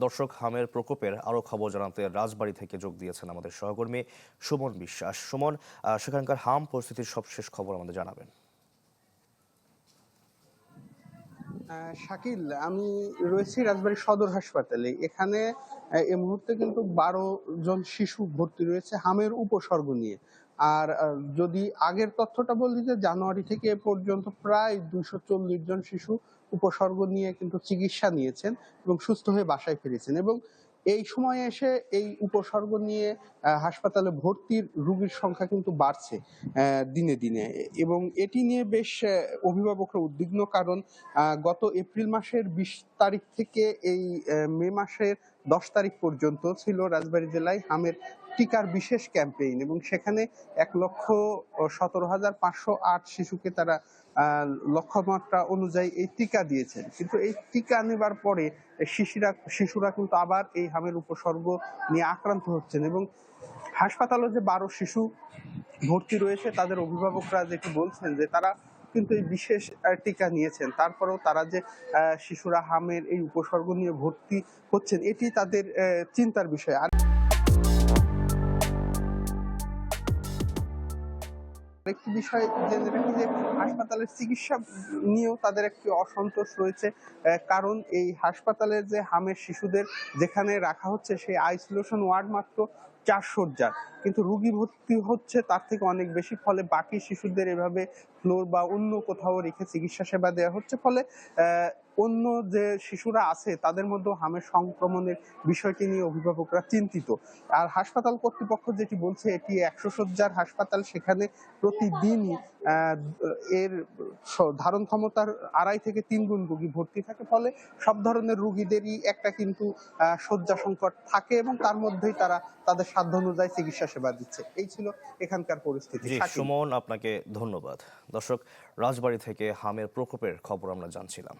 দর্শক, হামের প্রকোপের আরও খবর জানাতে রাজবাড়ী থেকে যোগ দিয়েছেন আমাদের সহকর্মী সুমন বিশ্বাস। সুমন, সেখানকার হাম পরিস্থিতির সবশেষ খবর আমাদের জানাবেন। শাকিল, আমি রয়েছি রাজবাড়ী সদর হাসপাতালে। এখানে এই মুহূর্তে কিন্তু 12 জন শিশু ভর্তি রয়েছে হামের উপসর্গ নিয়ে। আর যদি আগের তথ্যটা বলি, যে জানুয়ারি থেকে এ পর্যন্ত প্রায় 240 জন শিশু উপসর্গ নিয়ে কিন্তু চিকিৎসা নিয়েছেন এবং সুস্থ হয়ে বাসায় ফিরেছেন। এবং এই সময়ে এসে এই উপসর্গ নিয়ে হাসপাতালে ভর্তির রোগীর সংখ্যা কিন্তু বাড়ছে দিনে দিনে। এবং এটি নিয়ে বেশ অভিভাবকরা উদ্বিগ্ন, কারণ গত এপ্রিল মাসের 20 তারিখ থেকে এই মে মাসের 10 তারিখ পর্যন্ত ছিল রাজবাড়ী জেলায় হামের টিকার বিশেষ ক্যাম্পেইন, এবং সেখানে 1,17,508 শিশুকে তারা লক্ষ্যমাত্রা অনুযায়ী এই টিকা দিয়েছেন। কিন্তু এই টিকা নেবার পরে শিশুরা কিন্তু আবার এই হামের উপসর্গ নিয়ে আক্রান্ত হচ্ছেন। এবং হাসপাতালে যে 12 শিশু ভর্তি রয়েছে, তাদের অভিভাবকরা যেটি বলছেন যে তারা কিন্তু এই বিশেষ টিকা নিয়েছেন, তারপরেও তারা যে শিশুরা হামের এই উপসর্গ নিয়ে ভর্তি হচ্ছেন, এটি তাদের চিন্তার বিষয়। একটি বিষয় জেনে রাখি যে হাসপাতালের চিকিৎসা নিয়েও তাদের একটি অসন্তোষ রয়েছে, কারণ এই হাসপাতালের যে হামের শিশুদের যেখানে রাখা হচ্ছে, সেই আইসোলেশন ওয়ার্ড মাত্র 4 শয্যার, কিন্তু রোগী ভর্তি হচ্ছে তার থেকে অনেক বেশি। ফলে বাকি শিশুদের এভাবে ফ্লোর বা অন্য কোথাও রেখে চিকিৎসা সেবা দেওয়া হচ্ছে, ফলে অন্য যে শিশুরা আছে তাদের মধ্যে হামের সংক্রমণের বিষয়টি নিয়ে অভিভাবকরা চিন্তিত। আর হাসপাতাল কর্তৃপক্ষ যেটি বলছে, এটি 100 শয্যার হাসপাতাল, সেখানে প্রতিদিনই এর ধারণ ক্ষমতার 2.5 থেকে 3 গুণ রোগী ভর্তি থাকে। ফলে সব ধরনের রোগীদেরই একটা কিন্তু শয্যা সংকট থাকে, এবং তার মধ্যেই তারা তাদের সাধ্য অনুযায়ী চিকিৎসা সেবা দিচ্ছে। এই ছিল এখানকার পরিস্থিতি। জি শাকিল। সুমন, আপনাকে ধন্যবাদ। দর্শক, রাজবাড়ী থেকে হামের প্রকোপের খবর আমরা জানছিলাম।